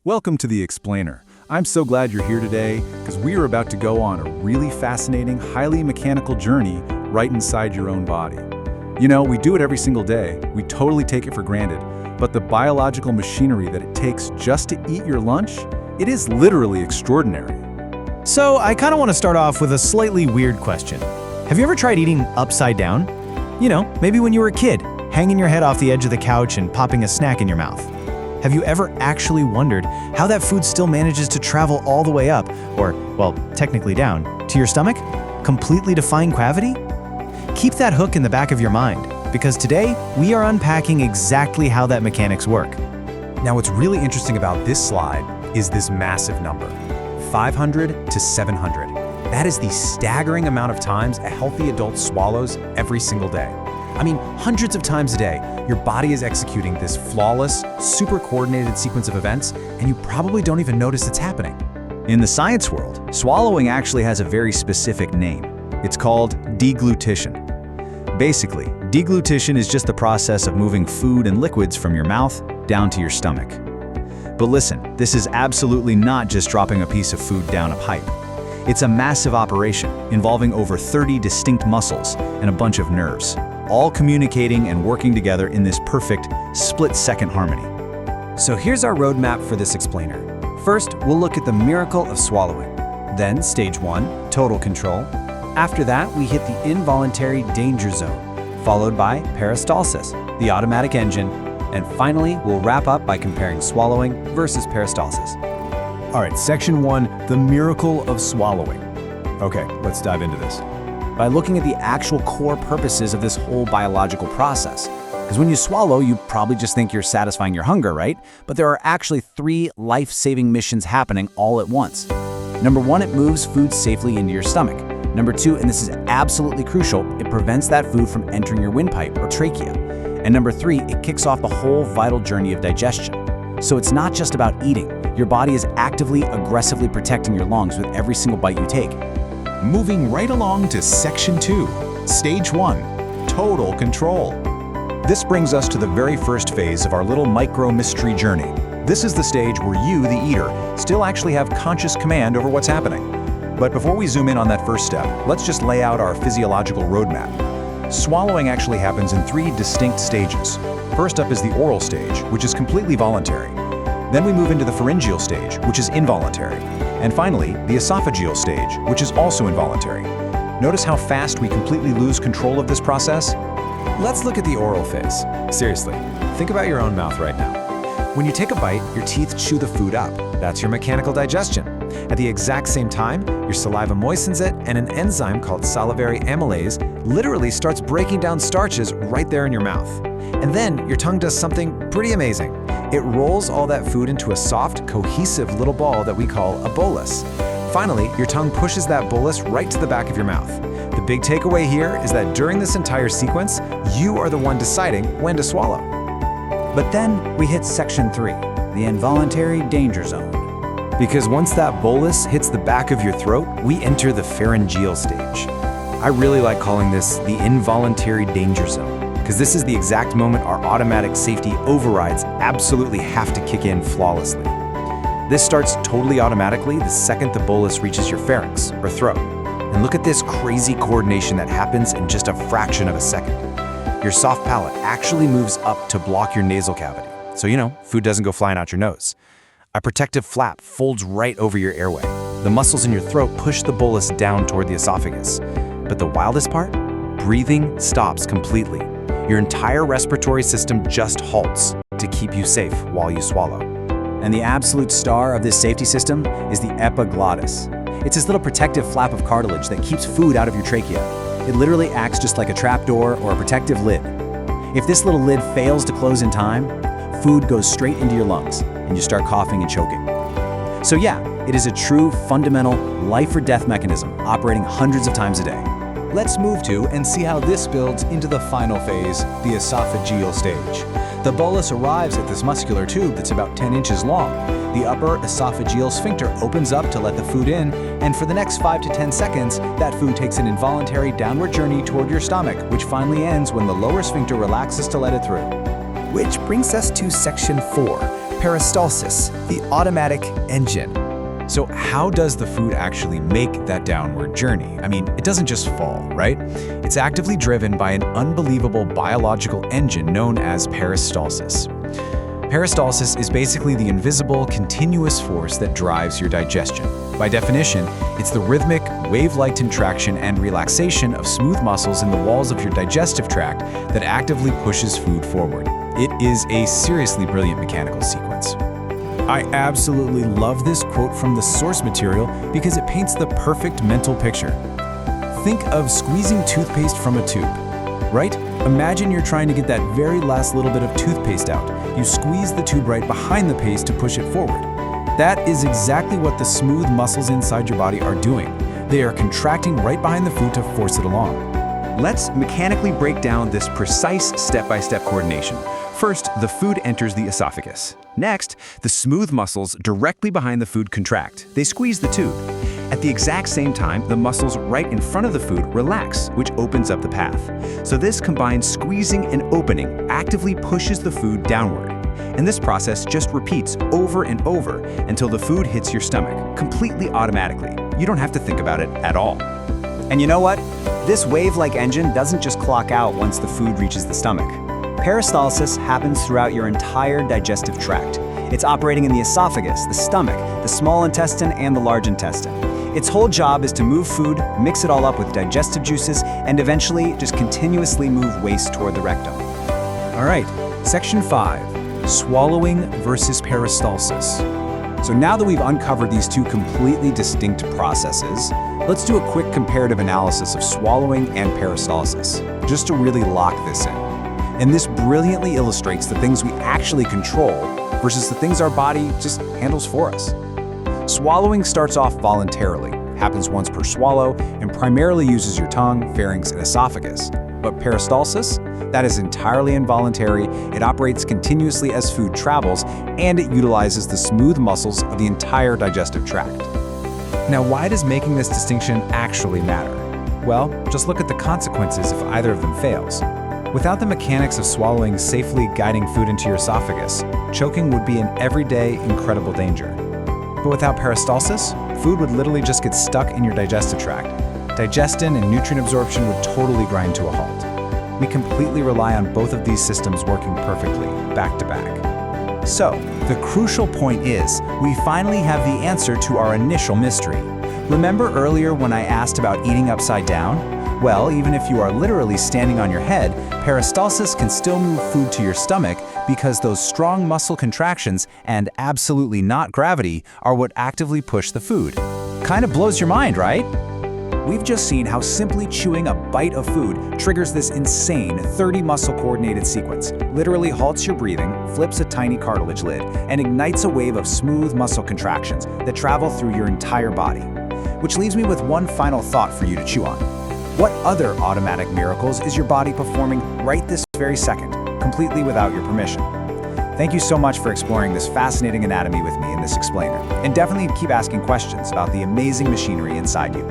Welcome to The Explainer. I'm so glad you're here today because we are about to go on a really fascinating, highly mechanical journey right inside your own body. You know, we do it every single day. We totally take it for granted. But the biological machinery that it takes just to eat your lunch, it is literally extraordinary. So I kind of want to start off with a slightly weird question. Have you ever tried eating upside down? You know, maybe when you were a kid, hanging your head off the edge of the couch and popping a snack in your mouth. Have you ever actually wondered how that food still manages to travel all the way up, or, well, technically down, to your stomach, completely defying gravity? Keep that hook in the back of your mind, because today we are unpacking exactly how that mechanics work. Now, what's really interesting about this slide is this massive number, 500 to 700. That is the staggering amount of times a healthy adult swallows every single day. I mean, hundreds of times a day, your body is executing this flawless, super coordinated sequence of events, and you probably don't even notice it's happening. In the science world, swallowing actually has a very specific name. It's called deglutition. Basically, deglutition is just the process of moving food and liquids from your mouth down to your stomach. But listen, this is absolutely not just dropping a piece of food down a pipe. It's a massive operation involving over 30 distinct muscles and a bunch of nerves, all communicating and working together in this perfect split-second harmony. So here's our roadmap for this explainer. First, we'll look at the miracle of swallowing. Then, stage 1, total control. After that, we hit the involuntary danger zone, followed by peristalsis, the automatic engine, and finally, we'll wrap up by comparing swallowing versus peristalsis. All right, section 1, the miracle of swallowing. Okay, let's dive into this. By looking at the actual core purposes of this whole biological process. Because when you swallow, you probably just think you're satisfying your hunger, right? But there are actually 3 life-saving missions happening all at once. Number 1, it moves food safely into your stomach. Number 2, and this is absolutely crucial, it prevents that food from entering your windpipe or trachea. And number 3, it kicks off the whole vital journey of digestion. So it's not just about eating. Your body is actively, aggressively protecting your lungs with every single bite you take. Moving right along to section 2, stage 1, total control. This brings us to the very first phase of our little micro-mystery journey. This is the stage where you, the eater, still actually have conscious command over what's happening. But before we zoom in on that first step, let's just lay out our physiological roadmap. Swallowing actually happens in 3 distinct stages. First up is the oral stage, which is completely voluntary. Then we move into the pharyngeal stage, which is involuntary. And finally, the esophageal stage, which is also involuntary. Notice how fast we completely lose control of this process? Let's look at the oral phase. Seriously, think about your own mouth right now. When you take a bite, your teeth chew the food up. That's your mechanical digestion. At the exact same time, your saliva moistens it, and an enzyme called salivary amylase literally starts breaking down starches right there in your mouth. And then your tongue does something pretty amazing. It rolls all that food into a soft, cohesive little ball that we call a bolus. Finally, your tongue pushes that bolus right to the back of your mouth. The big takeaway here is that during this entire sequence, you are the one deciding when to swallow. But then we hit section 3, the involuntary danger zone. Because once that bolus hits the back of your throat, we enter the pharyngeal stage. I really like calling this the involuntary danger zone, because this is the exact moment our automatic safety overrides absolutely have to kick in flawlessly. This starts totally automatically the second the bolus reaches your pharynx, or throat. And look at this crazy coordination that happens in just a fraction of a second. Your soft palate actually moves up to block your nasal cavity, so food doesn't go flying out your nose. A protective flap folds right over your airway. The muscles in your throat push the bolus down toward the esophagus. But the wildest part? Breathing stops completely. Your entire respiratory system just halts to keep you safe while you swallow. And the absolute star of this safety system is the epiglottis. It's this little protective flap of cartilage that keeps food out of your trachea. It literally acts just like a trapdoor or a protective lid. If this little lid fails to close in time, food goes straight into your lungs, and you start coughing and choking. So yeah, it is a true, fundamental, life-or-death mechanism operating hundreds of times a day. Let's move to and see how this builds into the final phase, the esophageal stage. The bolus arrives at this muscular tube that's about 10 inches long. The upper esophageal sphincter opens up to let the food in, and for the next 5 to 10 seconds, that food takes an involuntary downward journey toward your stomach, which finally ends when the lower sphincter relaxes to let it through. Which brings us to section 4, peristalsis, the automatic engine. So how does the food actually make that downward journey? I mean, it doesn't just fall, right? It's actively driven by an unbelievable biological engine known as peristalsis. Peristalsis is basically the invisible, continuous force that drives your digestion. By definition, it's the rhythmic, wave-like contraction and relaxation of smooth muscles in the walls of your digestive tract that actively pushes food forward. It is a seriously brilliant mechanical sequence. I absolutely love this quote from the source material because it paints the perfect mental picture. Think of squeezing toothpaste from a tube, right? Imagine you're trying to get that very last little bit of toothpaste out. You squeeze the tube right behind the paste to push it forward. That is exactly what the smooth muscles inside your body are doing. They are contracting right behind the food to force it along. Let's mechanically break down this precise step-by-step coordination. First, the food enters the esophagus. Next, the smooth muscles directly behind the food contract. They squeeze the tube. At the exact same time, the muscles right in front of the food relax, which opens up the path. So this combined squeezing and opening actively pushes the food downward. And this process just repeats over and over until the food hits your stomach, completely automatically. You don't have to think about it at all. And you know what? This wave-like engine doesn't just clock out once the food reaches the stomach. Peristalsis happens throughout your entire digestive tract. It's operating in the esophagus, the stomach, the small intestine, and the large intestine. Its whole job is to move food, mix it all up with digestive juices, and eventually just continuously move waste toward the rectum. All right, section 5, swallowing versus peristalsis. So now that we've uncovered these two completely distinct processes, let's do a quick comparative analysis of swallowing and peristalsis, just to really lock this in. And this brilliantly illustrates the things we actually control versus the things our body just handles for us. Swallowing starts off voluntarily, happens once per swallow, and primarily uses your tongue, pharynx, and esophagus. But peristalsis, that is entirely involuntary. It operates continuously as food travels, and it utilizes the smooth muscles of the entire digestive tract. Now, why does making this distinction actually matter? Well, just look at the consequences if either of them fails. Without the mechanics of swallowing safely guiding food into your esophagus, choking would be an everyday, incredible danger. But without peristalsis, food would literally just get stuck in your digestive tract. Digestion and nutrient absorption would totally grind to a halt. We completely rely on both of these systems working perfectly, back to back. So, the crucial point is, we finally have the answer to our initial mystery. Remember earlier when I asked about eating upside down? Well, even if you are literally standing on your head, peristalsis can still move food to your stomach because those strong muscle contractions and absolutely not gravity are what actively push the food. Kind of blows your mind, right? We've just seen how simply chewing a bite of food triggers this insane 30 muscle coordinated sequence, literally halts your breathing, flips a tiny cartilage lid, and ignites a wave of smooth muscle contractions that travel through your entire body. Which leaves me with one final thought for you to chew on. What other automatic miracles is your body performing right this very second, completely without your permission? Thank you so much for exploring this fascinating anatomy with me in this explainer, and definitely keep asking questions about the amazing machinery inside you.